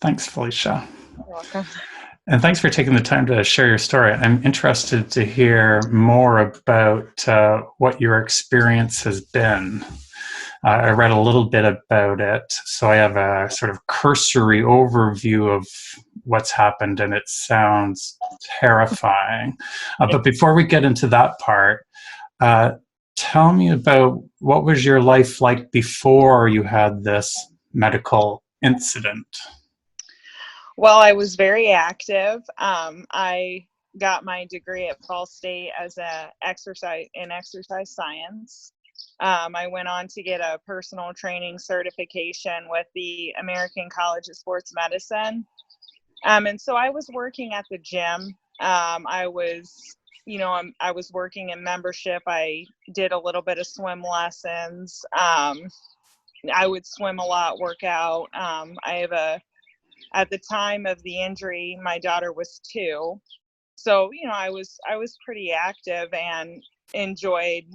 Thanks, Felicia. You're welcome. And thanks for taking the time to share your story. I'm interested to hear more about what your experience has been. I read a little bit about it, so I have a sort of cursory overview of what's happened, and it sounds terrifying. But before we get into that part, uh, tell me about what was your life like before you had this medical incident? Well, I was very active. I got my degree at Ball State as a exercise science. I went on to get a personal training certification with the American College of Sports Medicine. And so I was working at the gym. I was working in membership. I did a little bit of swim lessons. I would swim a lot, work out. At the time of the injury, my daughter was 2. So, I was pretty active and enjoyed,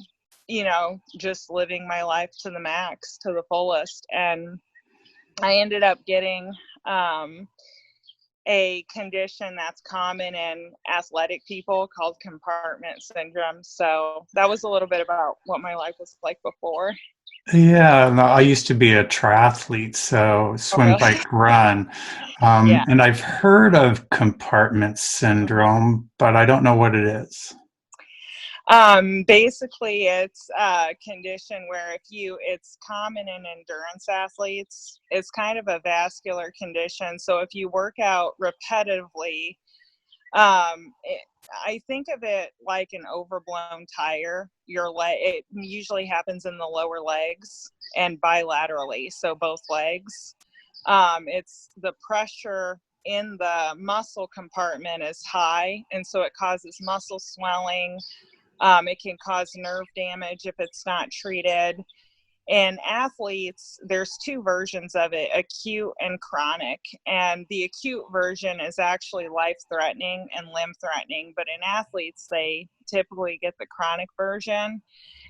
just living my life to the max, to the fullest. And I ended up getting a condition that's common in athletic people called compartment syndrome. So that was a little bit about what my life was like before. Yeah, no, I used to be a triathlete, so Oh, swim, really? bike, run. Yeah. And I've heard of compartment syndrome, but I don't know what it is. Basically, it's a condition where it's common in endurance athletes. It's kind of a vascular condition. So if you work out repetitively, I think of it like an overblown tire. It usually happens in the lower legs and bilaterally, so both legs. It's the pressure in the muscle compartment is high, and so it causes muscle swelling. It can cause nerve damage if it's not treated. In athletes, there's 2 versions of it, acute and chronic. And the acute version is actually life-threatening and limb-threatening, but in athletes, they typically get the chronic version.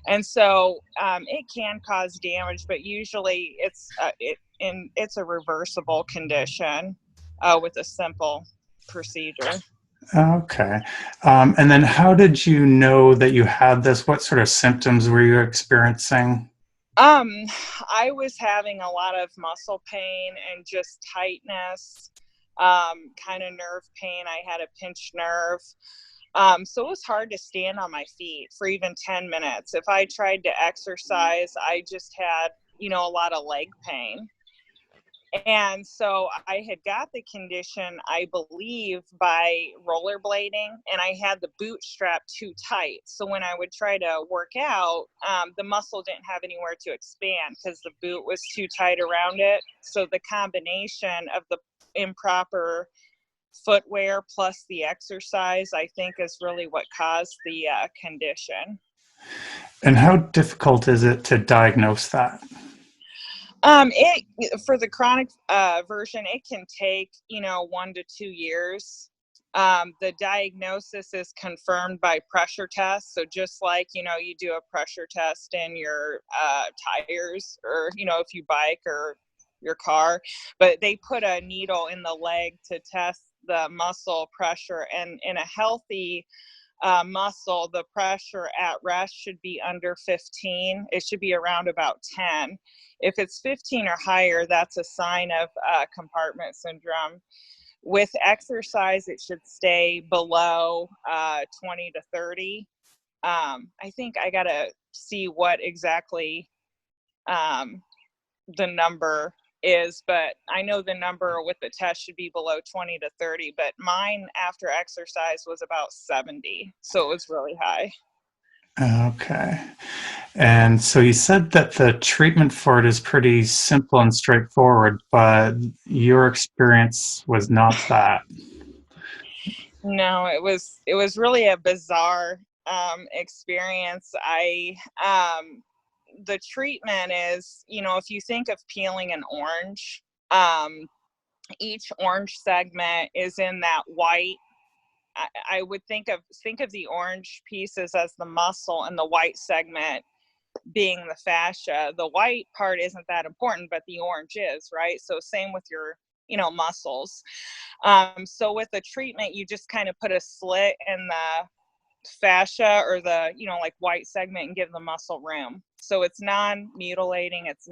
And so it can cause damage, but usually it's a reversible condition with a simple procedure. Okay. And then how did you know that you had this? What sort of symptoms were you experiencing? Um, I was having a lot of muscle pain and just tightness, kind of nerve pain. I had a pinched nerve. So it was hard to stand on my feet for even 10 minutes. If I tried to exercise, I just had, a lot of leg pain. And so I had got the condition, I believe, by rollerblading, and I had the boot strap too tight. So when I would try to work out, the muscle didn't have anywhere to expand because the boot was too tight around it. So the combination of the improper footwear plus the exercise, I think, is really what caused the condition. And how difficult is it to diagnose that? It For the chronic version, it can take 1 to 2 years. The diagnosis is confirmed by pressure tests. So just like you do a pressure test in your tires, or if you bike or your car, but they put a needle in the leg to test the muscle pressure, and in a healthy muscle, the pressure at rest should be under 15. It should be around about 10. If it's 15 or higher, that's a sign of compartment syndrome. With exercise, it should stay below 20 to 30. I think I got to see what exactly um, the number is, but I know the number with the test should be below 20 to 30, but mine after exercise was about 70. So it was really high. Okay. And so you said that the treatment for it is pretty simple and straightforward, but your experience was not that. No, it was really a bizarre experience. The treatment is, if you think of peeling an orange, each orange segment is in that white. I would think of the orange pieces as the muscle and the white segment being the fascia. The white part isn't that important, but the orange is, right? So same with your muscles. So with the treatment, you just kind of put a slit in the fascia or the, like white segment and give the muscle room. So it's non-mutilating. It's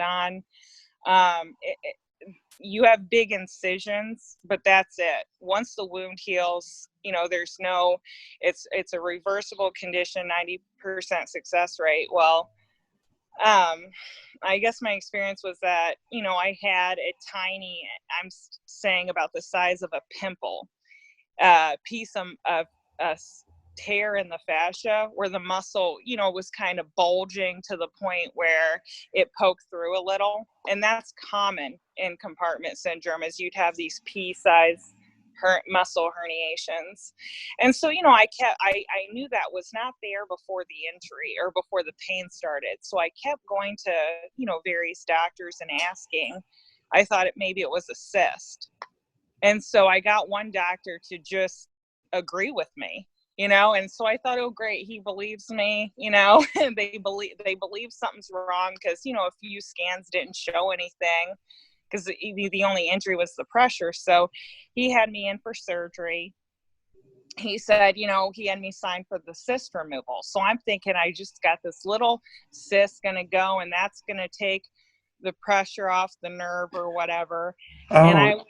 you have big incisions, but that's it. Once the wound heals, it's a reversible condition, 90% success rate. Well, I guess my experience was that, I had a tiny, I'm saying about the size of a pimple, piece of a tear in the fascia where the muscle, was kind of bulging to the point where it poked through a little. And that's common in compartment syndrome, is you'd have these pea-sized muscle herniations. And so, I knew that was not there before the injury or before the pain started. So I kept going to, various doctors and asking. I thought maybe it was a cyst. And so I got one doctor to just agree with me, and so I thought, oh, great, he believes me, and they believe something's wrong because, a few scans didn't show anything because the only injury was the pressure. So he had me in for surgery. He said, he had me sign for the cyst removal. So I'm thinking I just got this little cyst going to go, and that's going to take the pressure off the nerve or whatever. And Oh,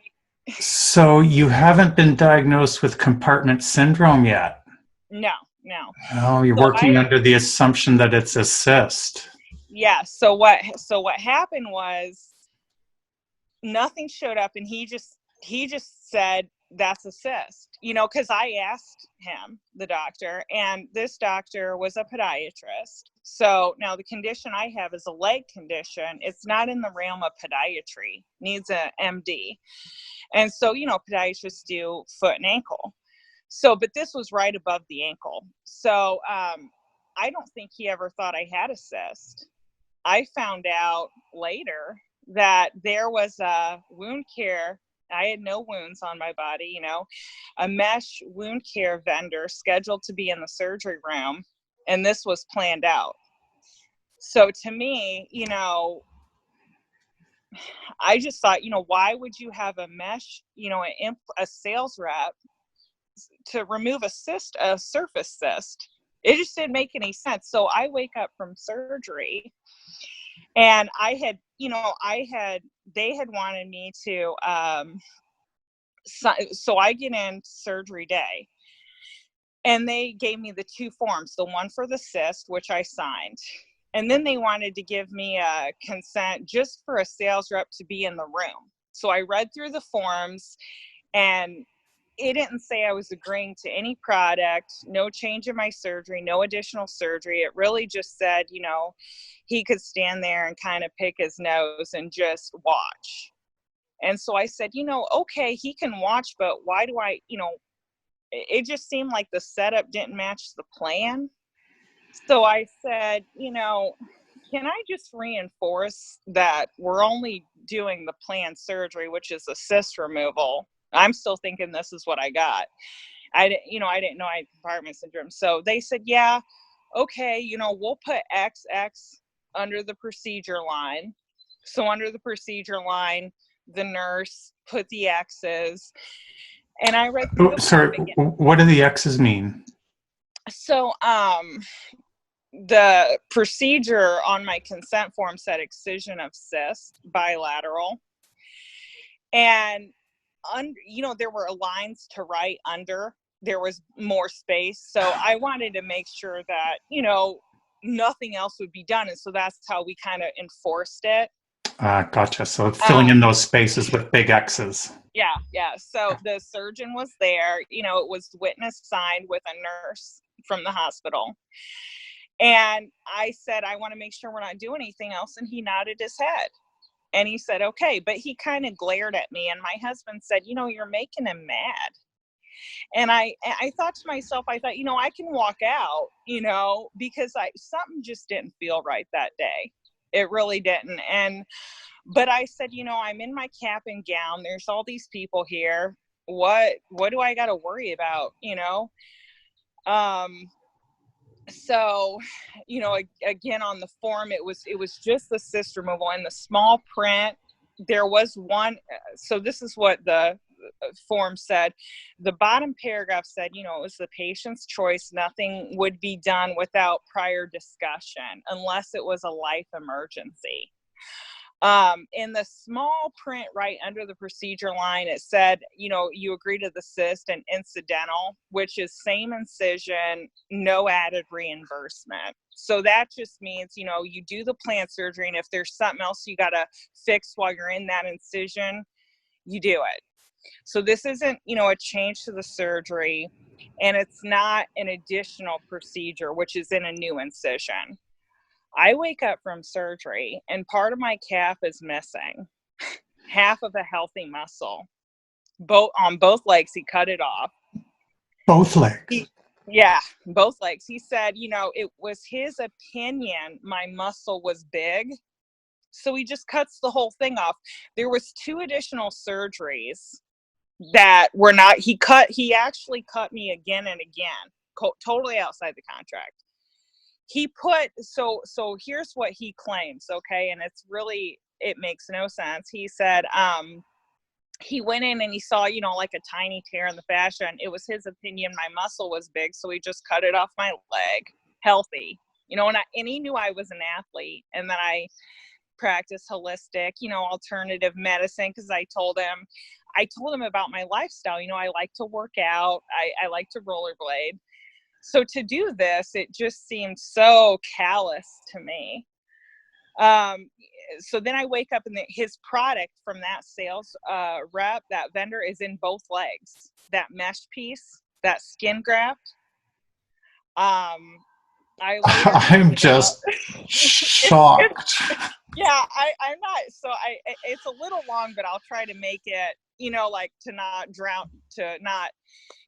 so you haven't been diagnosed with compartment syndrome yet? No. Oh, you're So working under the assumption that it's a cyst. yeah. So what happened was nothing showed up, and he just said that's a cyst, because I asked him, the doctor, and this doctor was a podiatrist. So now the condition I have is a leg condition. It's not in the realm of podiatry, needs a MD. And so, podiatrists do foot and ankle. So, but this was right above the ankle. So, I don't think he ever thought I had a cyst. I found out later that there was a wound care. I had no wounds on my body, a mesh wound care vendor scheduled to be in the surgery room. And this was planned out. So to me, I just thought, why would you have a mesh, a sales rep to remove a surface cyst? It just didn't make any sense. So I wake up from surgery, and they had wanted me to, so I get in surgery day, and they gave me the two forms, the one for the cyst, which I signed. And then they wanted to give me a consent just for a sales rep to be in the room. So I read through the forms, and it didn't say I was agreeing to any product, no change in my surgery, no additional surgery. It really just said, he could stand there and kind of pick his nose and just watch. And so I said, okay, he can watch, but why do I, it just seemed like the setup didn't match the plan. So I said, can I just reinforce that we're only doing the planned surgery, which is a cyst removal? I'm still thinking this is what I got. I didn't know I had compartment syndrome. So they said, yeah, okay, we'll put XX under the procedure line. So under the procedure line, the nurse put the X's, and I read through the form Sorry, again. what do the X's mean? So, the procedure on my consent form said excision of cyst, bilateral. And, there were lines to write under. There was more space. So I wanted to make sure that, nothing else would be done. And so that's how we kind of enforced it. Gotcha. So filling in those spaces with big X's. Yeah. So the surgeon was there. It was witness signed with a nurse from the hospital. And I said, I want to make sure we're not doing anything else. And he nodded his head. And he said, okay. But he kind of glared at me. And my husband said, you're making him mad. And I thought to myself, I can walk out, because something just didn't feel right that day. It really didn't. But I said, I'm in my cap and gown. There's all these people here. What do I got to worry about? So, again, on the form, it was just the cyst removal, and the small print there was one, so this is what the form said. The bottom paragraph said, it was the patient's choice. Nothing would be done without prior discussion unless it was a life emergency. In the small print right under the procedure line, it said, you agree to the cyst and incidental, which is same incision, no added reimbursement. So that just means, you do the plant surgery, and if there's something else you got to fix while you're in that incision, you do it. So this isn't, a change to the surgery, and it's not an additional procedure, which is in a new incision. I wake up from surgery and part of my calf is missing, half of a healthy muscle, on both legs. He cut it off. Both legs? Yeah, both legs. He said, it was his opinion my muscle was big, so he just cuts the whole thing off. There was 2 additional surgeries that were not, he actually cut me again and again, totally outside the contract. He put, so here's what he claims, okay, and it makes no sense. He said, he went in and he saw, like a tiny tear in the fascia, and it was his opinion my muscle was big, so he just cut it off my leg, healthy, and he knew I was an athlete, and then I practice holistic, alternative medicine, because I told him about my lifestyle. I like to work out, I like to rollerblade. So to do this, it just seemed so callous to me. So then I wake up and his product from that sales rep, that vendor, is in both legs. That mesh piece, that skin graft. I'm just shocked. Yeah, I'm not. So it's a little long, but I'll try to make it, like to not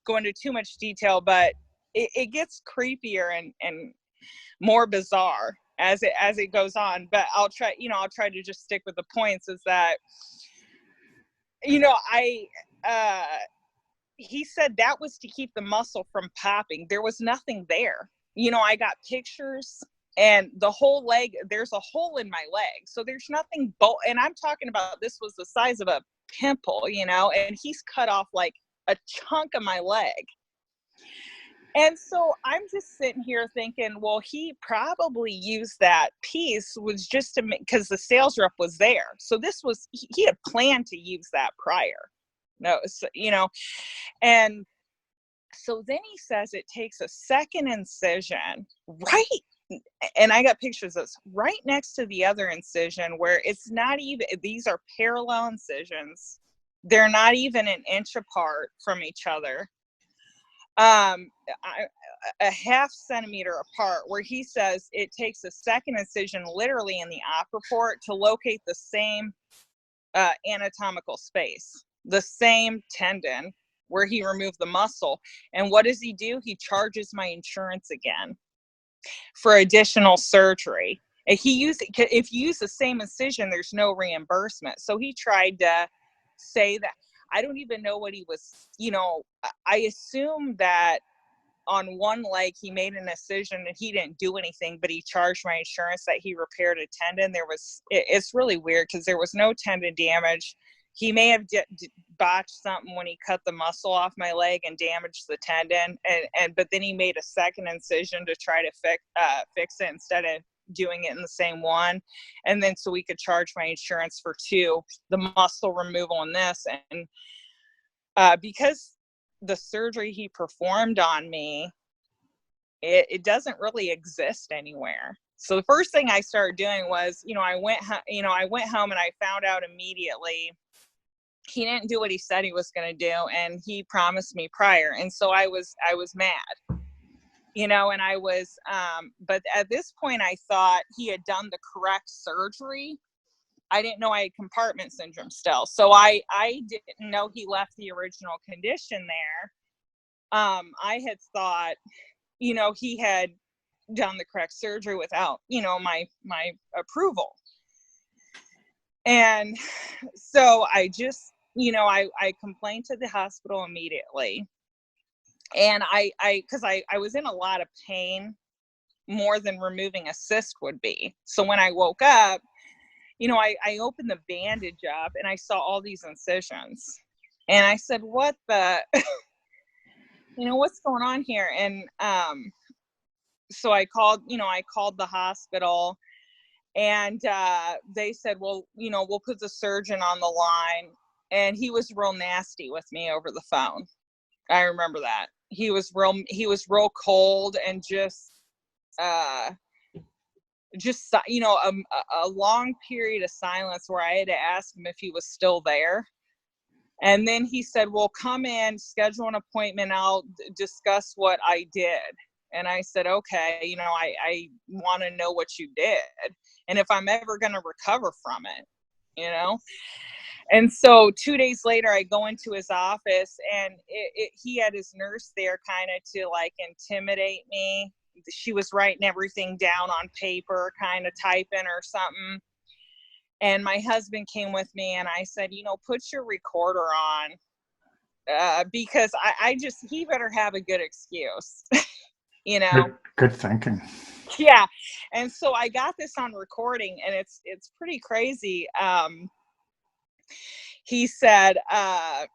go into too much detail, but it gets creepier and more bizarre as it goes on. But I'll try to just stick with the points. Is that, he said that was to keep the muscle from popping. There was nothing there. I got pictures, and the whole leg, there's a hole in my leg. So there's nothing, and I'm talking about, this was the size of a pimple, and he's cut off like a chunk of my leg. And so I'm just sitting here thinking, well, he probably used that piece was just to make, because the sales rep was there. So he had planned to use that prior. No, so, and so then he says it takes a second incision, right? And I got pictures of this right next to the other incision, where it's not even, these are parallel incisions. They're not even an inch apart from each other. A half centimeter apart, where he says it takes a second incision literally in the opera port to locate the same anatomical space, the same tendon where he removed the muscle. And what does he do? He charges my insurance again for additional surgery. If you use the same incision, there's no reimbursement. So he tried to say that. I don't even know what he was, I assume that on one leg he made an incision and he didn't do anything, but he charged my insurance that he repaired a tendon. It's really weird, because there was no tendon damage. He may have botched something when he cut the muscle off my leg and damaged the tendon, but then he made a second incision to try to fix it instead of doing it in the same one. And then so we could charge my insurance for 2, the muscle removal and this. And because the surgery he performed on me, it doesn't really exist anywhere. So the first thing I started doing was, I went home and I found out immediately he didn't do what he said he was going to do, and he promised me prior. And so I was mad, and I was, but at this point I thought he had done the correct surgery. I didn't know I had compartment syndrome still. So I didn't know he left the original condition there. I had thought, he had done the correct surgery without, my approval. And so I just, I complained to the hospital immediately. And because I was in a lot of pain, more than removing a cyst would be. So when I woke up, I opened the bandage up and I saw all these incisions. And I said, what the, what's going on here? And so I called the hospital, and they said, well, we'll put the surgeon on the line. And he was real nasty with me over the phone. I remember that. He was real cold, and just a long period of silence where I had to ask him if he was still there. And then he said, well, come in, schedule an appointment. I'll discuss what I did. And I said, okay, I want to know what you did and if I'm ever going to recover from it, And so 2 days later, I go into his office, and he had his nurse there kind of to like intimidate me. She was writing everything down on paper, kind of typing or something. And my husband came with me, and I said, put your recorder on, because he better have a good excuse, Good thinking. Yeah. And so I got this on recording, and it's pretty crazy. He said, I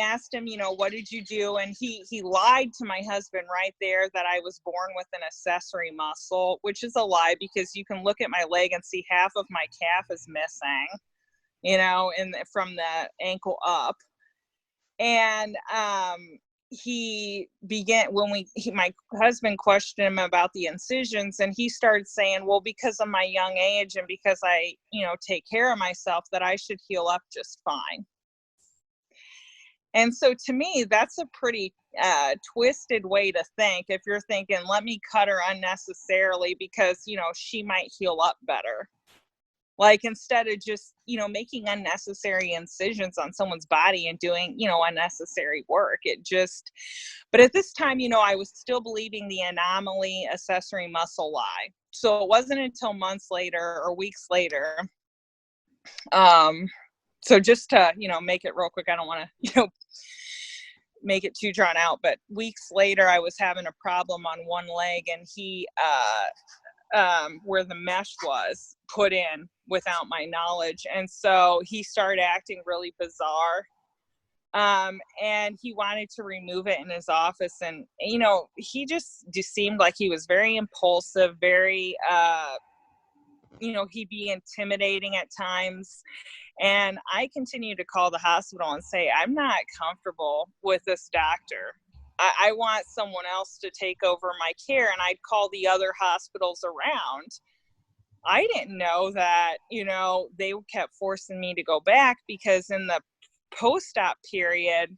asked him, what did you do? And he lied to my husband right there that I was born with an accessory muscle, which is a lie, because you can look at my leg and see half of my calf is missing, from the ankle up. And he began, my husband questioned him about the incisions, and he started saying, well, because of my young age and because I, take care of myself, that I should heal up just fine. And so to me, that's a pretty twisted way to think. If you're thinking, let me cut her unnecessarily because, she might heal up better. Like, instead of just, making unnecessary incisions on someone's body and doing, unnecessary work. But at this time, I was still believing the anomaly accessory muscle lie. So it wasn't until months later or weeks later. So just to, make it real quick, I don't want to, make it too drawn out, but weeks later, I was having a problem on one leg, and he, where the mesh was put in without my knowledge. And so he started acting really bizarre. And he wanted to remove it in his office. And, he just seemed like he was very impulsive, very, he'd be intimidating at times. And I continued to call the hospital and say, I'm not comfortable with this doctor. I want someone else to take over my care. And I'd call the other hospitals around. I didn't know that, they kept forcing me to go back, because in the post-op period,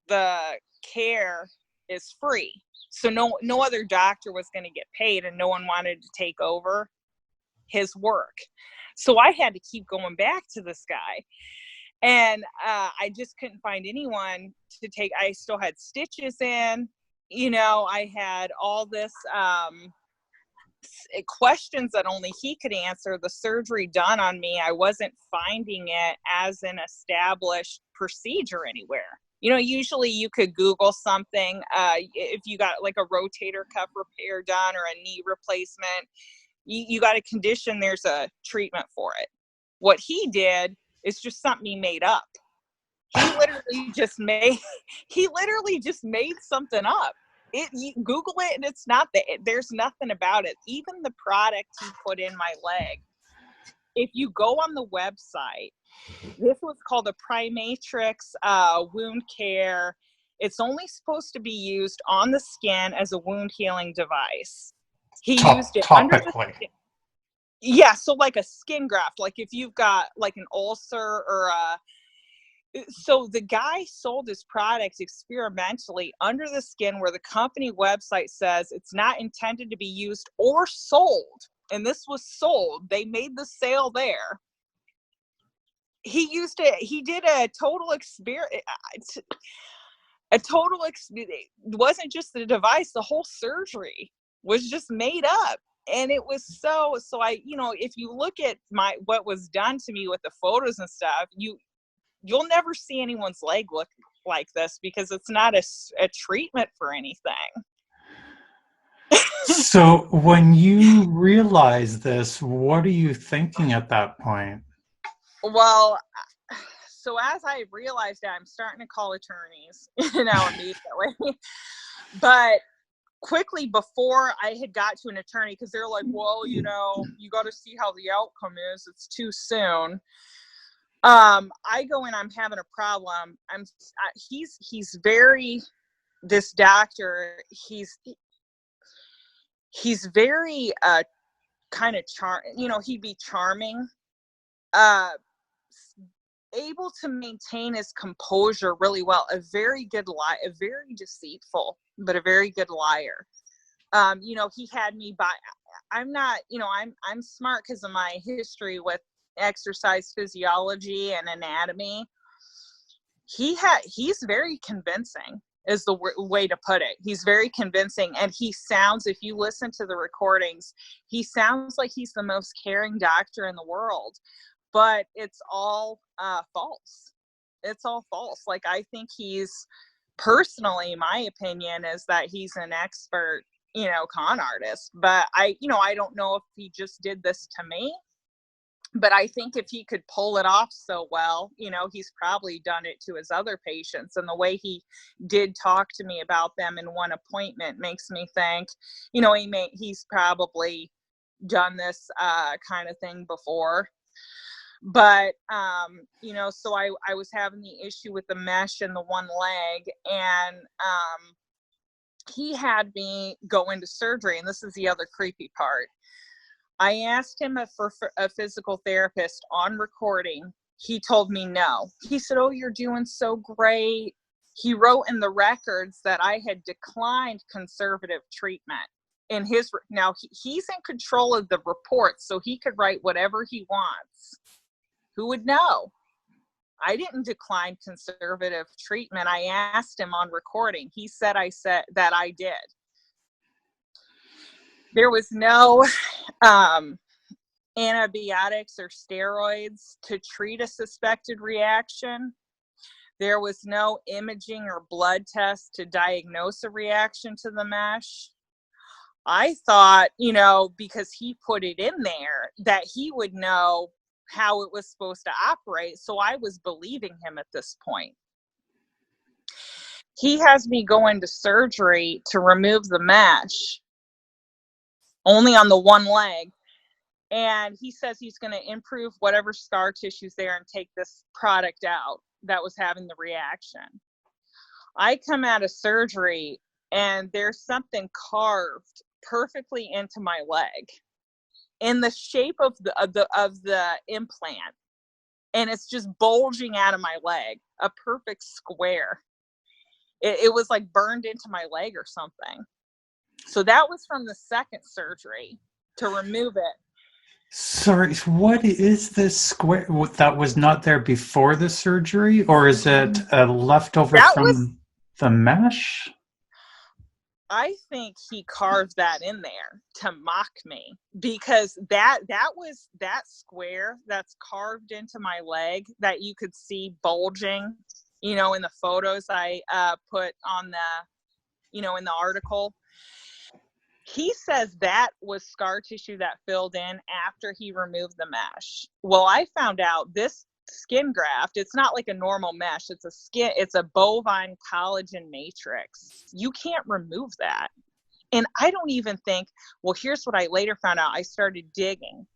the care is free. So no other doctor was going to get paid, and no one wanted to take over his work. So I had to keep going back to this guy. And I just couldn't find anyone to take. I still had stitches in, I had all this questions that only he could answer. The surgery done on me, I wasn't finding it as an established procedure anywhere. Usually you could Google something. If you got like a rotator cuff repair done or a knee replacement, you got a condition, there's a treatment for it. What he did is just something he made up. He literally just made something up. You Google it, and it's not that. There's nothing about it. Even the product he put in my leg, if you go on the website, this was called a Primatrix wound care. It's only supposed to be used on the skin as a wound healing device. He used it under the skin. Yeah, so like a skin graft, like if you've got like an ulcer or so the guy sold his product experimentally under the skin, where the company website says it's not intended to be used or sold. And this was sold. They made the sale there. He used it. He did a total experiment. It wasn't just the device. The whole surgery was just made up. And it was so I, if you look at what was done to me with the photos and stuff, you'll never see anyone's leg look like this, because it's not a treatment for anything. So when you realize this, what are you thinking at that point? Well, so as I realized that, I'm starting to call attorneys, immediately. But quickly before I had got to an attorney, because they're like, well, you got to see how the outcome is. It's too soon. I go in, I'm having a problem. He's very, this doctor, he's very, kind of he'd be charming, uh, able to maintain his composure really well. A very good lie, a very deceitful, but a very good liar. He had me by, I'm not, I'm smart because of my history with exercise physiology and anatomy. He's very convincing is the way to put it. He's very convincing, and he sounds, if you listen to the recordings, he sounds like he's the most caring doctor in the world, but it's all false. It's all false. Like, I think personally, my opinion is that he's an expert, con artist, but I don't know if he just did this to me. But I think if he could pull it off so well, he's probably done it to his other patients. And the way he did talk to me about them in one appointment makes me think, he's probably done this kind of thing before. But, so I was having the issue with the mesh in the one leg, and he had me go into surgery. And this is the other creepy part. I asked him for a physical therapist on recording. He told me no. He said, oh, you're doing so great. He wrote in the records that I had declined conservative treatment. Now he's in control of the reports, so he could write whatever he wants. Who would know? I didn't decline conservative treatment. I asked him on recording. He said that I did. There was no antibiotics or steroids to treat a suspected reaction. There was no imaging or blood test to diagnose a reaction to the mesh. I thought, because he put it in there, that he would know how it was supposed to operate. So I was believing him at this point. He has me go into surgery to remove the mesh, only on the one leg. And he says he's going to improve whatever scar tissue's there and take this product out that was having the reaction. I come out of surgery and there's something carved perfectly into my leg in the shape of the implant. And it's just bulging out of my leg, a perfect square. It was like burned into my leg or something. So that was from the second surgery to remove it. Sorry, what is this square that was not there before the surgery, or is it a leftover from the mesh? I think he carved that in there to mock me, because that square that's carved into my leg that you could see bulging, in the photos I put on the, in the article. He says that was scar tissue that filled in after he removed the mesh. Well, I found out this skin graft, it's not like a normal mesh. It's a bovine collagen matrix. You can't remove that. And I don't even think, well, here's what I later found out. I started digging.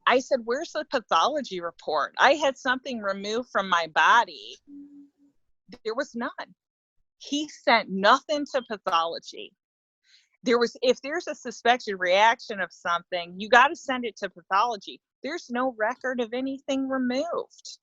I said, where's the pathology report? I had something removed from my body. There was none. He sent nothing to pathology. If there's a suspected reaction of something, you got to send it to pathology. There's no record of anything removed.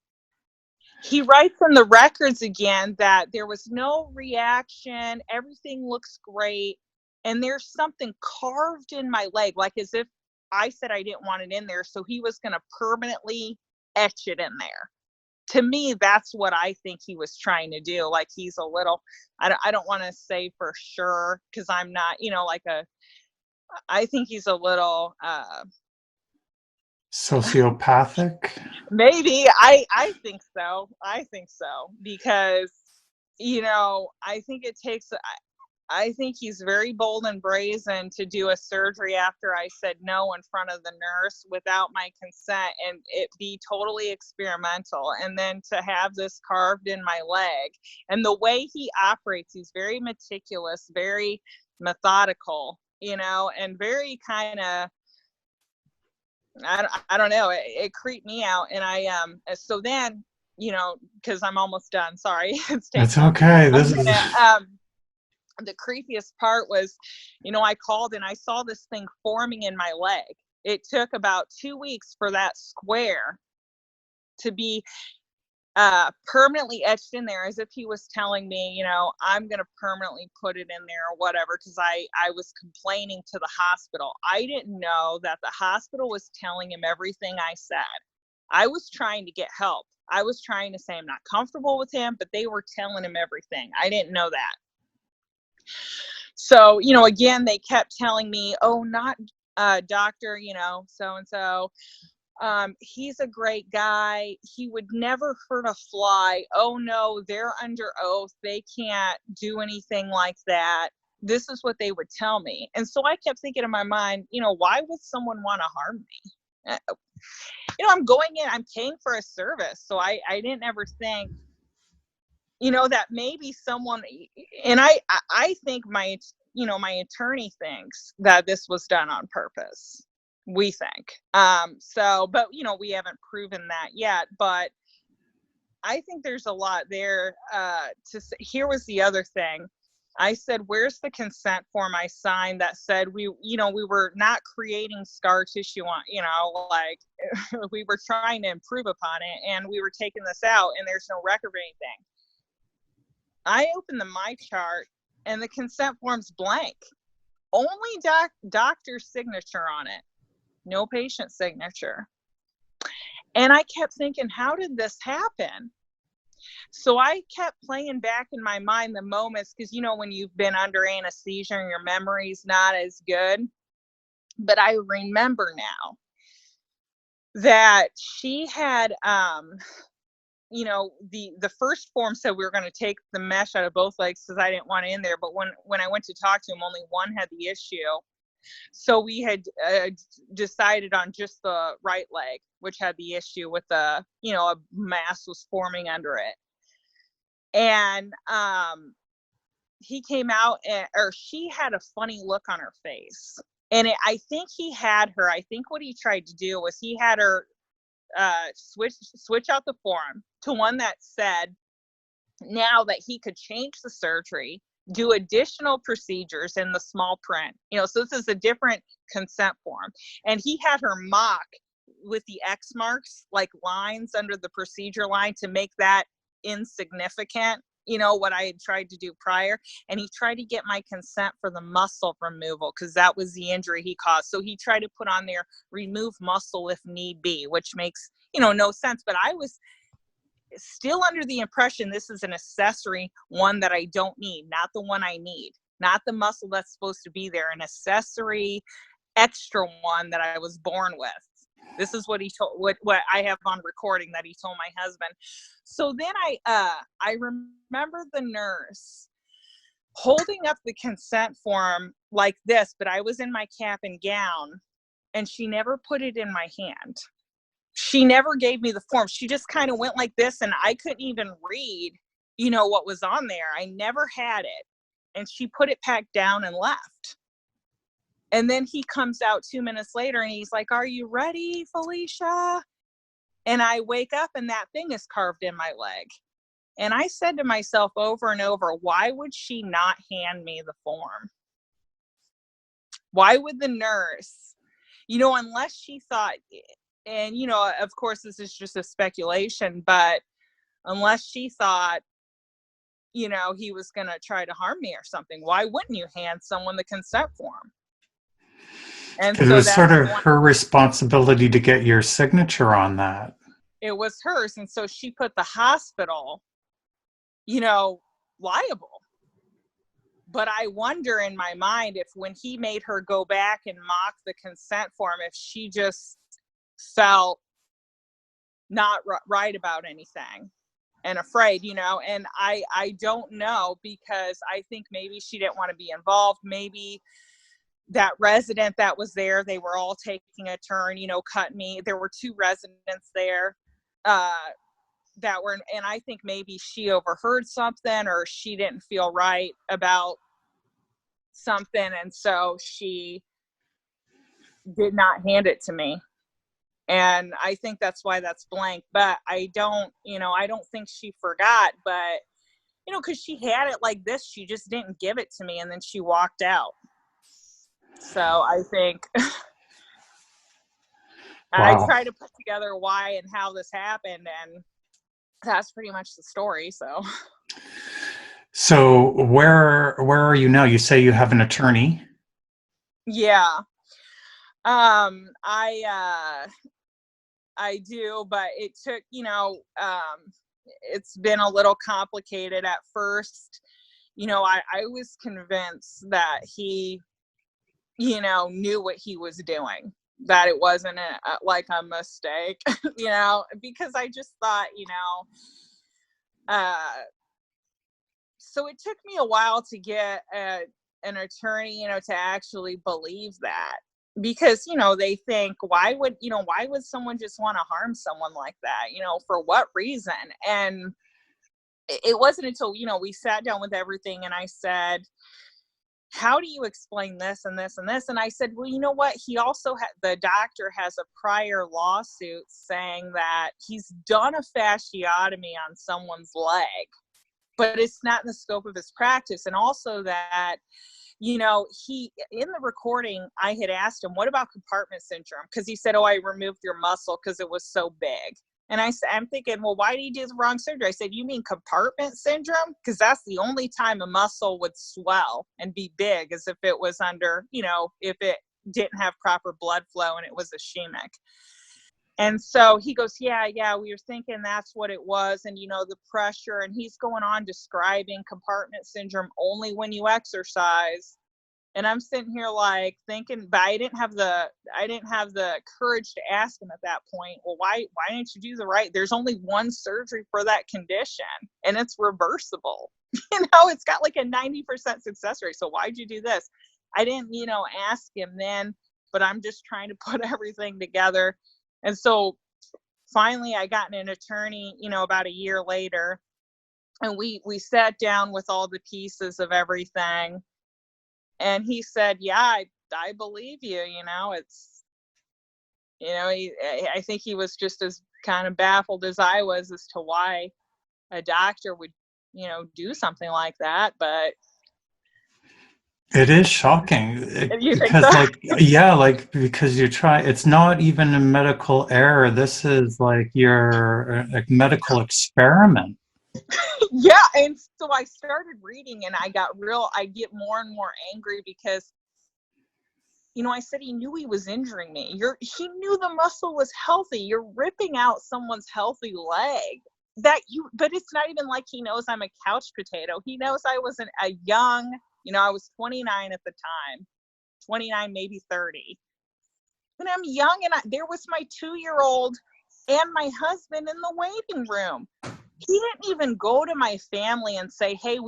He writes in the records again that there was no reaction, everything looks great, and there's something carved in my leg, like as if I said I didn't want it in there, so he was going to permanently etch it in there. To me, that's what I think he was trying to do. Like, he's a little, I don't want to say for sure, because I'm not, I think he's a little Sociopathic? maybe. I think so. Because, I think it takes, I think he's very bold and brazen to do a surgery after I said no in front of the nurse without my consent, and it be totally experimental. And then to have this carved in my leg, and the way he operates, he's very meticulous, very methodical, and very kind of, I don't know, it creeped me out. And so then, because I'm almost done, sorry. It's okay. The creepiest part was, I called and I saw this thing forming in my leg. It took about 2 weeks for that square to be permanently etched in there, as if he was telling me, I'm going to permanently put it in there or whatever, because I was complaining to the hospital. I didn't know that the hospital was telling him everything I said. I was trying to get help. I was trying to say I'm not comfortable with him, but they were telling him everything. I didn't know that. So, again, they kept telling me, oh, not doctor, so-and-so. He's a great guy. He would never hurt a fly. Oh, no, they're under oath. They can't do anything like that. This is what they would tell me. And so I kept thinking in my mind, why would someone want to harm me? I'm going in, I'm paying for a service. So I didn't ever think, that maybe someone, and I think my attorney thinks that this was done on purpose. We think. But we haven't proven that yet, but I think there's a lot there to say. Here was the other thing. I said, where's the consent form I signed that said we were not creating scar tissue on, like we were trying to improve upon it, and we were taking this out, and there's no record of anything. I opened the My Chart, and the consent form's blank. Only doctor's signature on it. No patient signature. And I kept thinking, how did this happen? So I kept playing back in my mind the moments, because, when you've been under anesthesia and your memory's not as good. But I remember now that she had, the first form said we were going to take the mesh out of both legs because I didn't want it in there. But when I went to talk to him, only one had the issue. So we had decided on just the right leg, which had the issue with a mass was forming under it. And he came out, or she had a funny look on her face. And I think I think what he tried to do was he had her switch out the form to one that said now that he could change the surgery, do additional procedures in the small print, so this is a different consent form. And he had her mock with the X marks, like lines under the procedure line, to make that insignificant, what I had tried to do prior. And he tried to get my consent for the muscle removal, because that was the injury he caused. So he tried to put on there, remove muscle if need be, which makes, no sense. But I was still under the impression this is an accessory one that I don't need, not the one I need, not the muscle that's supposed to be there, an accessory extra one that I was born with. This is what he told, what I have on recording that he told my husband. So then I remember the nurse holding up the consent form like this, but I was in my cap and gown, and she never put it in my hand. She never gave me the form. She just kind of went like this, and I couldn't even read, what was on there. I never had it. And she put it back down and left. And then he comes out 2 minutes later, and he's like, are you ready, Felicia? And I wake up, and that thing is carved in my leg. And I said to myself over and over, why would she not hand me the form? Why would the nurse, unless she thought, and, of course, this is just a speculation, but unless she thought, he was going to try to harm me or something, why wouldn't you hand someone the consent form? And it was sort of her responsibility to get your signature on that. It was hers. And so she put the hospital, liable. But I wonder in my mind if when he made her go back and mock the consent form, if she just felt not right about anything. and afraid, and I don't know, because I think maybe she didn't want to be involved. Maybe that resident that was there, they were all taking a turn, cut me. There were 2 residents there that were, and I think maybe she overheard something, or she didn't feel right about something, and so she did not hand it to me. And I think that's why that's blank. But I don't think she forgot, but because she had it like this, she just didn't give it to me, and then she walked out. So I think I Wow. try to put together why and how this happened, and that's pretty much the story. So where are you now? You say you have an attorney. Yeah. I do, but it took, it's been a little complicated at first. I was convinced that he, knew what he was doing, that it wasn't like a mistake, because I just thought, so it took me a while to get an attorney, to actually believe that, because, they think, why would someone just want to harm someone like that? For what reason? And it wasn't until, we sat down with everything, and I said, how do you explain this and this and this? And I said, well, you know what? He also the doctor has a prior lawsuit saying that he's done a fasciotomy on someone's leg, but it's not in the scope of his practice. And also that, he, in the recording, I had asked him, what about compartment syndrome? Because he said, oh, I removed your muscle because it was so big. And I'm thinking, well, why did you do the wrong surgery? I said, you mean compartment syndrome? Because that's the only time a muscle would swell and be big, as if it was under, if it didn't have proper blood flow and it was ischemic. And so he goes, yeah, we were thinking that's what it was. And, the pressure, and he's going on describing compartment syndrome only when you exercise. And I'm sitting here like thinking, but I didn't have the courage to ask him at that point, well, why didn't you do there's only one surgery for that condition, and it's reversible. It's got like a 90% success rate. So why'd you do this? I didn't, ask him then, but I'm just trying to put everything together. And so finally I got an attorney, about a year later, and we sat down with all the pieces of everything. And he said, yeah, I believe you, it's, I think he was just as kind of baffled as I was as to why a doctor would, do something like that. But It is shocking you think because, so? because it's not even a medical error. This is like a medical experiment. Yeah. And so I started reading, and I get more and more angry because, I said, he knew he was injuring me. He knew the muscle was healthy. You're ripping out someone's healthy leg but it's not even like he knows I'm a couch potato. He knows I wasn't a young, I was 29 at the time, 29, maybe 30. And I'm young, and there was my 2-year-old and my husband in the waiting room. He didn't even go to my family and say, hey,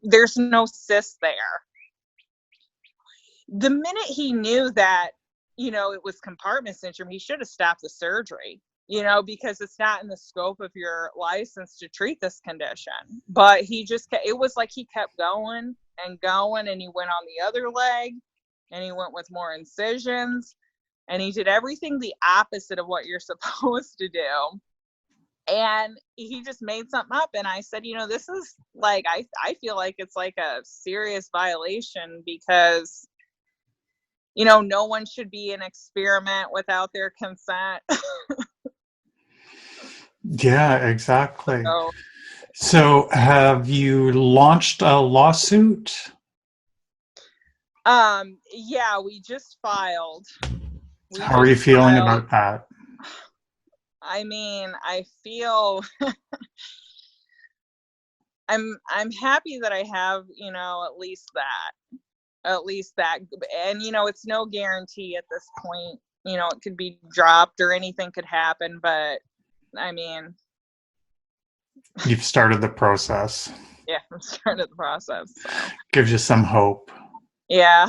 there's no cyst there. The minute he knew that, it was compartment syndrome, he should have stopped the surgery, because it's not in the scope of your license to treat this condition. But it was like he kept going and going, and he went on the other leg, and he went with more incisions, and he did everything the opposite of what you're supposed to do. And he just made something up. And I said, this is like, I feel like it's like a serious violation, because no one should be an experiment without their consent. Yeah, exactly. So, So have you launched a lawsuit? yeah, we just filed. How are you feeling about that? I mean, I feel I'm happy that I have, at least that, and it's no guarantee at this point. It could be dropped or anything could happen, but I mean, You've started the process. Yeah, I've started the process. So. Gives you some hope. Yeah.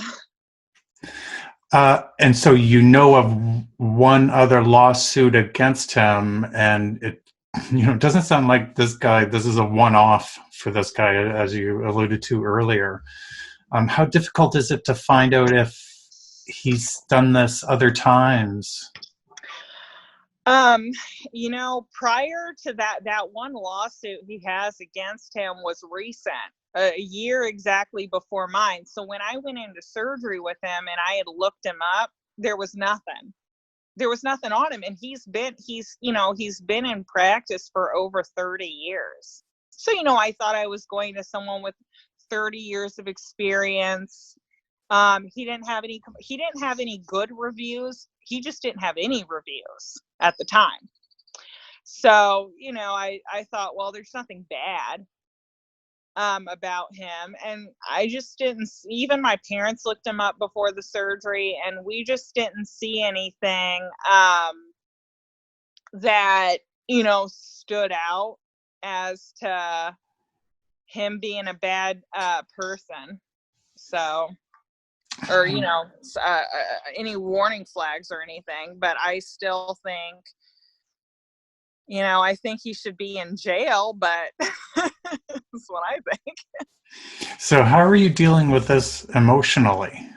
And so you know of one other lawsuit against him, and it doesn't sound like this is a one-off for this guy, as you alluded to earlier. How difficult is it to find out if he's done this other times? Prior to that one lawsuit he has against him was recent, a year exactly before mine. So when I went into surgery with him and I had looked him up, there was nothing. There was nothing on him, and he's been in practice for over 30 years. So, I thought I was going to someone with 30 years of experience. He didn't have any good reviews. He just didn't have any reviews at the time. So, I thought, well, there's nothing bad about him. And I just didn't, even my parents looked him up before the surgery, and we just didn't see anything that, stood out as to him being a bad person. So, or, any warning flags or anything, but I still think, I think he should be in jail, but that's what I think. So how are you dealing with this emotionally?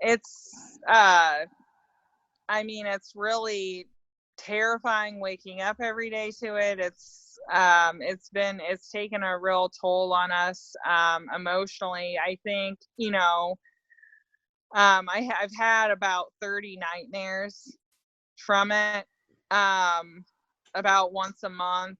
It's it's really terrifying waking up every day to it. It's taken a real toll on us emotionally. I think, I've had about 30 nightmares from it, about once a month.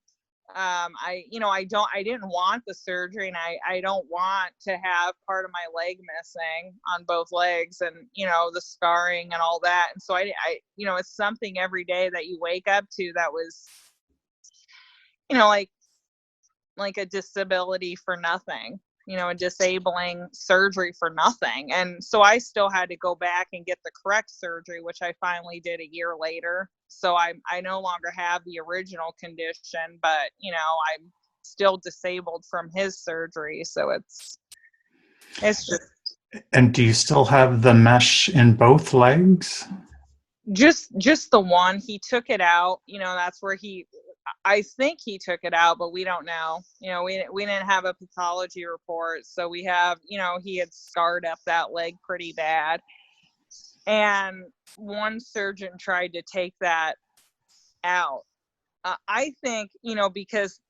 I didn't want the surgery, and I don't want to have part of my leg missing on both legs, and, the scarring and all that. And so I it's something every day that you wake up to that was, like a disability for nothing, a disabling surgery for nothing. And so I still had to go back and get the correct surgery, which I finally did a year later. So I no longer have the original condition, but, I'm still disabled from his surgery. So it's just. And do you still have the mesh in both legs? Just the one. He took it out. That's where I think he took it out, but we don't know. We didn't have a pathology report, so we have, he had scarred up that leg pretty bad. And one surgeon tried to take that out. I think, because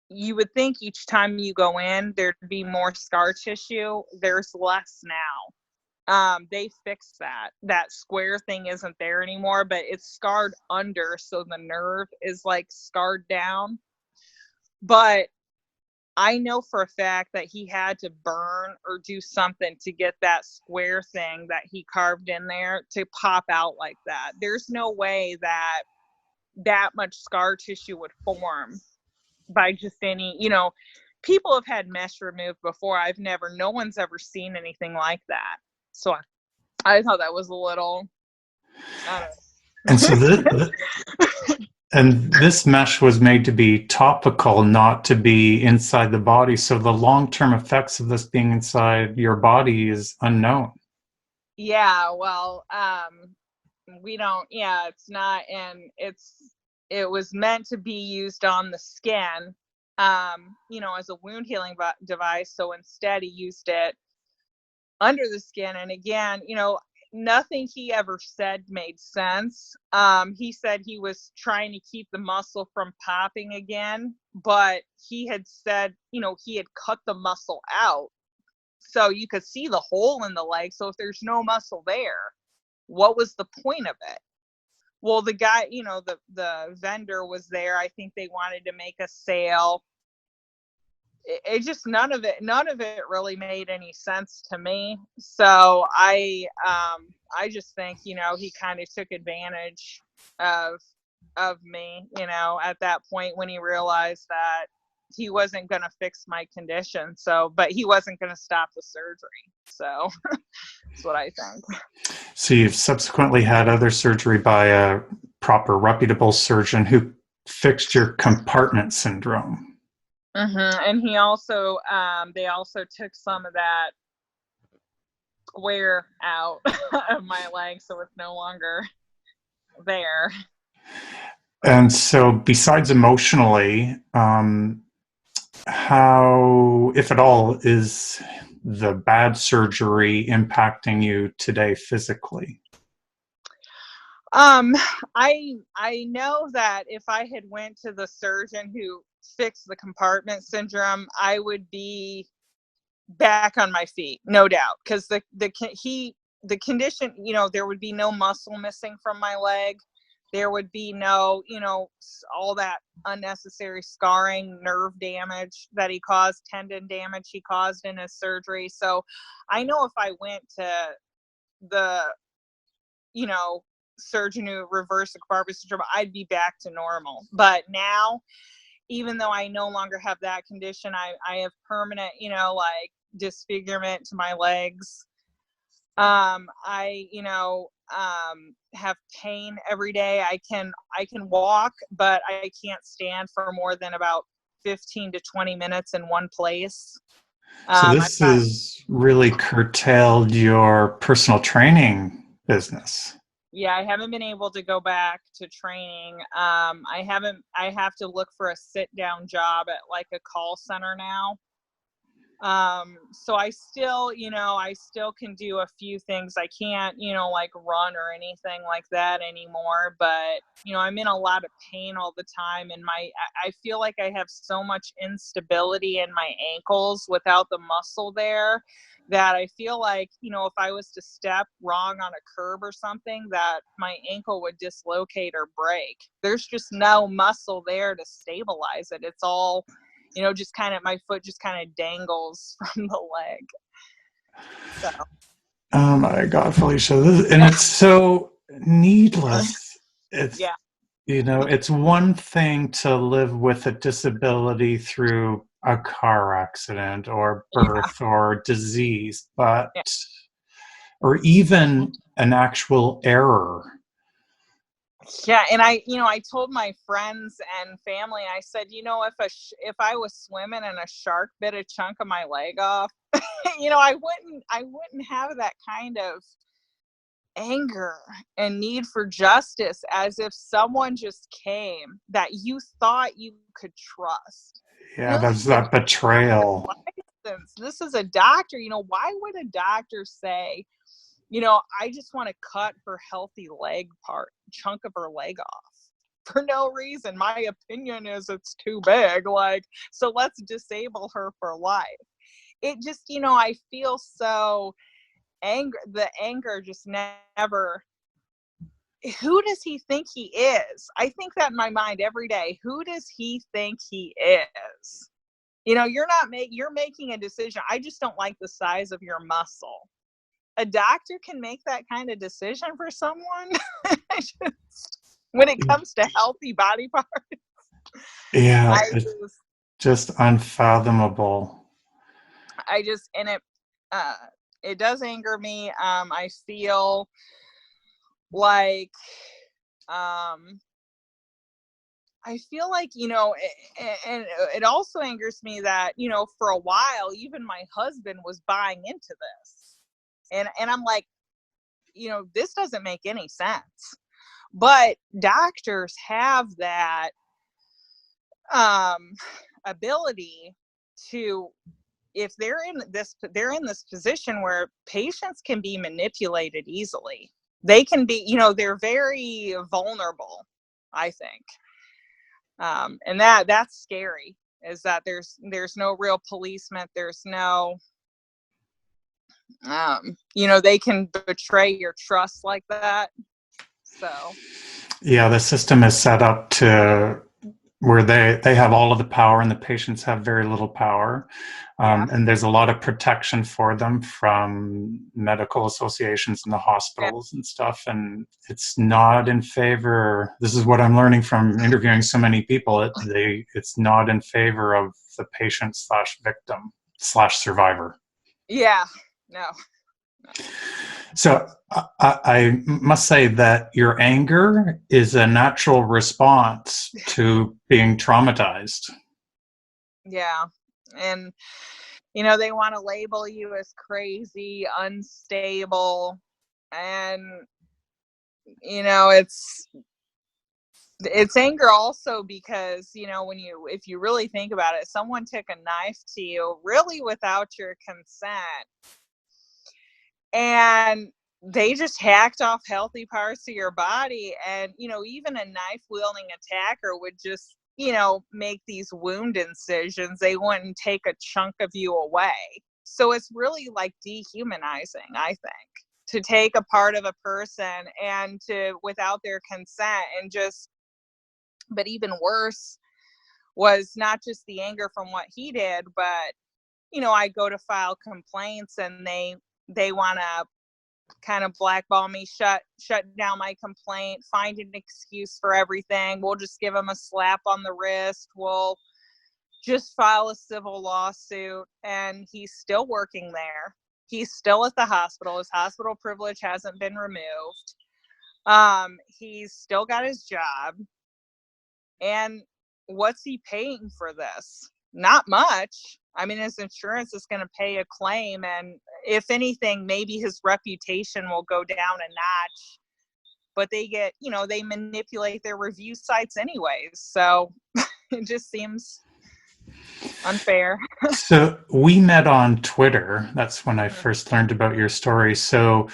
you would think each time you go in, there'd be more scar tissue. There's less now. They fixed that square thing isn't there anymore, but it's scarred under, so the nerve is like scarred down. But I know for a fact that he had to burn or do something to get that square thing that he carved in there to pop out like that. There's no way that much scar tissue would form by just any, people have had mesh removed before. No one's ever seen anything like that. So I thought that was a little, I don't know. And so this mesh was made to be topical, not to be inside the body. So the long-term effects of this being inside your body is unknown. Yeah, well, we don't, it's not, and it was meant to be used on the skin, as a wound healing device. So instead he used it under the skin. And again, nothing he ever said made sense. He said he was trying to keep the muscle from popping again, but he had said, he had cut the muscle out so you could see the hole in the leg. So if there's no muscle there, what was the point of it? Well, the guy, the vendor was there. I think they wanted to make a sale. It just, none of it really made any sense to me. So I just think, he kind of took advantage of me, at that point when he realized that he wasn't going to fix my condition. So, but he wasn't going to stop the surgery. So that's what I think. So you've subsequently had other surgery by a proper reputable surgeon who fixed your compartment syndrome. And he also, they also took some of that wear out of my leg, so it's no longer there. And so, besides emotionally, how, if at all, is the bad surgery impacting you today physically? I know that if I had went to the surgeon who fixed the compartment syndrome, I would be back on my feet, no doubt, because the condition, you know, there would be no muscle missing from my leg. There would be no, you know, all that unnecessary scarring, nerve damage that he caused, tendon damage he caused in his surgery. So I know if I went to the, you know, surgeon who reversed the compartment syndrome, I'd be back to normal. But now, even though I no longer have that condition, I have permanent, you know, like disfigurement to my legs. I, you know, have pain every day. I can walk, but I can't stand for more than about 15 to 20 minutes in one place. So I've this got, has really curtailed your personal training business. yeah, I haven't been able to go back to training. I have to look for a sit down job at like a call center now. So I still, you know, I still can do a few things. I can't, you know, like run or anything like that anymore, but you know, I'm in a lot of pain all the time, and I feel like I have so much instability in my ankles without the muscle there, that I feel like, you know, if I was to step wrong on a curb or something, that my ankle would dislocate or break. There's just no muscle there to stabilize it. It's all, you know, just kind of, my foot just kind of dangles from the leg. So. Oh my God, Felicia. And it's so needless. It's, Yeah. you know, it's one thing to live with a disability through a car accident or Yeah. birth or disease, but, Yeah. or even an actual error. Yeah. And you know, I told my friends and family, I said, you know, if I was swimming and a shark bit a chunk of my leg off, you know, I wouldn't have that kind of anger and need for justice, as if someone just came that you thought you could trust. You Yeah, know, this that's is a that betrayal. license. This is a doctor. You know, why would a doctor say, you know, I just want to cut her healthy leg part, chunk of her leg off for no reason. My opinion is it's too big. Like, so let's disable her for life. It just, you know, I feel so angry. The anger just never. Who does he think he is? I think that in my mind every day. Who does he think he is? You know, you're making a decision. I just don't like the size of your muscle. A doctor can make that kind of decision for someone. When it comes to healthy body parts, Yeah, I it's just unfathomable. and uh, it does anger me. I feel like, you know, and it also angers me that, you know, for a while, even my husband was buying into this. And I'm like, you know, this doesn't make any sense. But doctors have that um, ability to, if they're in this position where patients can be manipulated easily. They can be, you know, they're very vulnerable, I think. And that's scary, is that there's no real policeman. There's no, you know, they can betray your trust like that. So. Yeah, the system is set up to where they have all of the power and the patients have very little power. Yeah. And there's a lot of protection for them from medical associations and the Yeah. hospitals and stuff. And it's not in favor. This is what I'm learning from interviewing so many people. It's not in favor of the patient slash victim slash survivor. Yeah. No. So I must say that your anger is a natural response to being traumatized. Yeah. And, they want to label you as crazy, unstable. And, it's anger also because, if you really think about it, someone took a knife to you really without your consent. And they just hacked off healthy parts of your body. And, even a knife wielding attacker would just, make these wound incisions. They wouldn't take a chunk of you away. So it's really like dehumanizing, I think, to take a part of a person and to, without their consent, and just, but even worse was not just the anger from what he did, but, I go to file complaints and they want to kind of blackball me, shut down my complaint, find an excuse for everything. We'll just give him a slap on the wrist. We'll just file a civil lawsuit, and he's still working there. He's still at the hospital. His hospital privilege hasn't been removed. He's still got his job. And what's he paying for this? Not much. I mean, his insurance is going to pay a claim, and if anything, maybe his reputation will go down a notch. But they manipulate their review sites anyways. So it just seems unfair. So we met on Twitter. That's when I first learned about your story. So,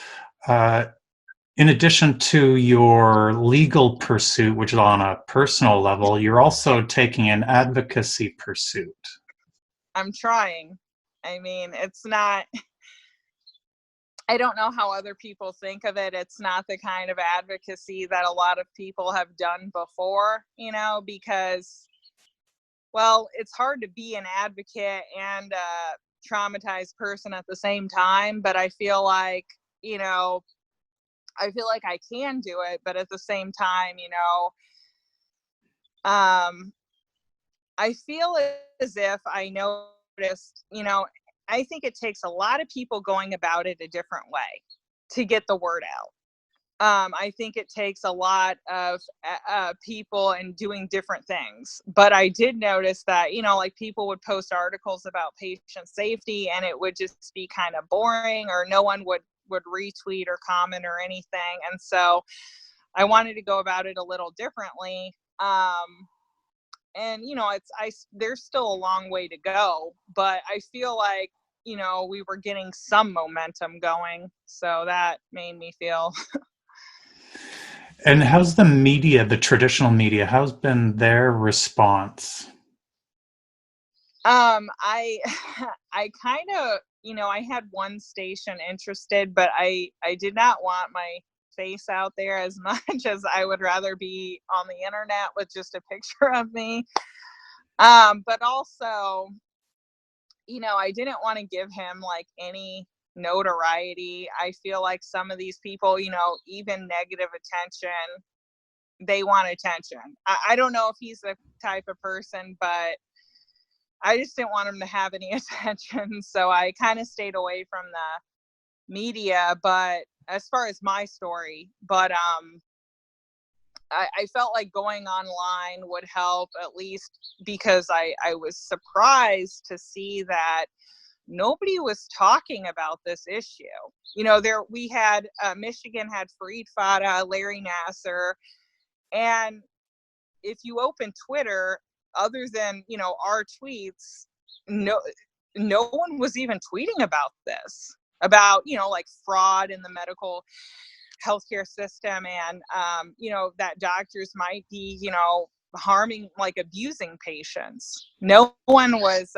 in addition to your legal pursuit, which is on a personal level, you're also taking an advocacy pursuit. I'm trying. I mean, it's not, I don't know how other people think of it. It's not the kind of advocacy that a lot of people have done before, because, well, it's hard to be an advocate and a traumatized person at the same time. But I feel like, I can do it. But at the same time, I feel as if I noticed, I think it takes a lot of people going about it a different way to get the word out. I think it takes a lot of people and doing different things. But I did notice that, like people would post articles about patient safety and it would just be kind of boring, or no one would retweet or comment or anything. And so I wanted to go about it a little differently. And there's still a long way to go, but I feel like, we were getting some momentum going. So that made me feel. And how's the media, the traditional media, how's been their response? I I kind of, I had one station interested, but I did not want my face out there as much as I would rather be on the internet with just a picture of me. But also, I didn't want to give him like any notoriety. I feel like some of these people, even negative attention, they want attention. I don't know if he's the type of person, but I just didn't want him to have any attention. So I kind of stayed away from the media, but as far as my story, but I felt like going online would help, at least because I was surprised to see that nobody was talking about this issue. We had Michigan had Fareed Fada, Larry Nasser, and if you open Twitter, other than our tweets, no one was even tweeting about this, about like fraud in the medical healthcare system, and that doctors might be harming, like abusing patients. No one was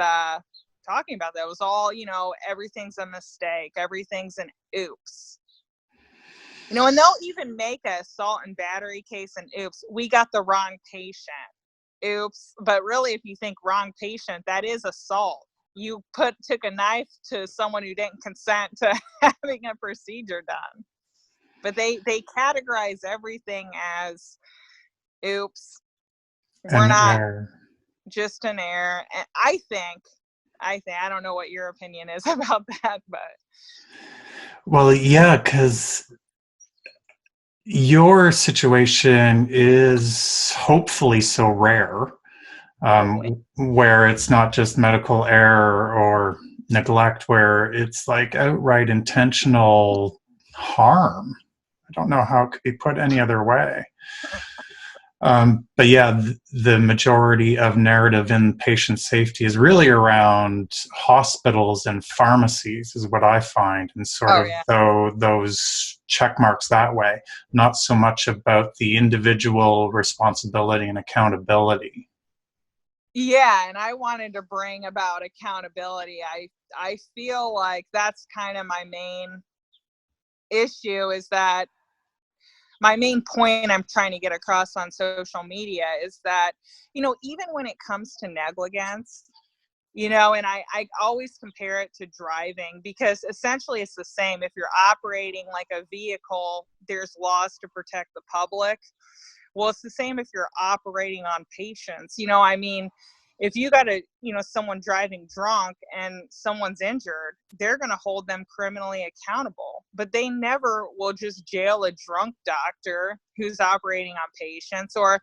talking about that. It was all everything's a mistake, everything's an oops. And they'll even make a assault and battery case and oops, we got the wrong patient. Oops. But really, if you think wrong patient, that is assault. You took a knife to someone who didn't consent to having a procedure done. But they categorize everything as oops, we're An not, error. just an error. And I think I don't know what your opinion is about that, but Well, yeah, because your situation is hopefully so rare, Hopefully. where it's not just medical error or neglect, where it's like outright intentional harm. I don't know how it could be put any other way. But yeah, the majority of narrative in patient safety is really around hospitals and pharmacies, is what I find, and sort Oh of yeah. those check marks that way, not so much about the individual responsibility and accountability. Yeah, and I wanted to bring about accountability. I feel like that's kind of my main issue, is that my main point I'm trying to get across on social media is that, even when it comes to negligence, and I always compare it to driving, because essentially it's the same. If you're operating like a vehicle, there's laws to protect the public. Well, it's the same if you're operating on patients. I mean, if you got someone driving drunk and someone's injured, they're going to hold them criminally accountable. But they never will just jail a drunk doctor who's operating on patients. Or,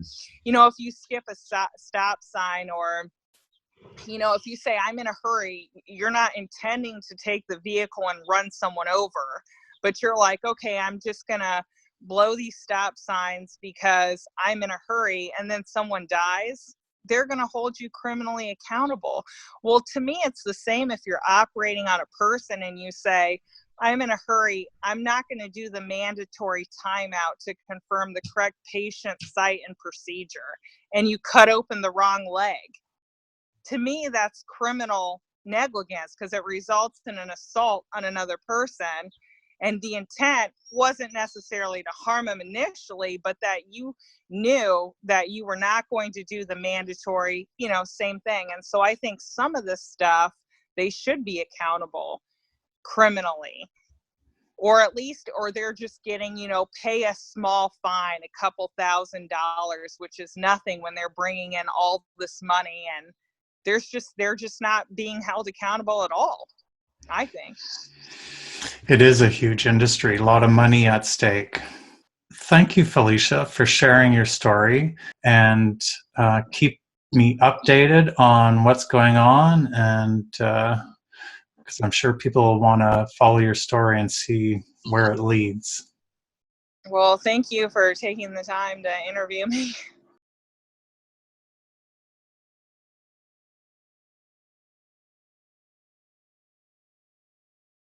if you skip a stop sign, or if you say I'm in a hurry, you're not intending to take the vehicle and run someone over, but you're like, okay, I'm just gonna blow these stop signs because I'm in a hurry, and then someone dies, they're going to hold you criminally accountable. Well, to me, it's the same if you're operating on a person and you say, I'm in a hurry, I'm not going to do the mandatory timeout to confirm the correct patient site and procedure, and you cut open the wrong leg. To me, that's criminal negligence, because it results in an assault on another person. And the intent wasn't necessarily to harm him initially, but that you knew that you were not going to do the mandatory, same thing. And so I think some of this stuff, they should be accountable criminally, or at least, or they're just getting, pay a small fine, a couple $1,000s, which is nothing when they're bringing in all this money, and they're just not being held accountable at all, I think. It is a huge industry, a lot of money at stake. Thank you, Felicia, for sharing your story, and keep me updated on what's going on, and because I'm sure people will want to follow your story and see where it leads. Well, thank you for taking the time to interview me.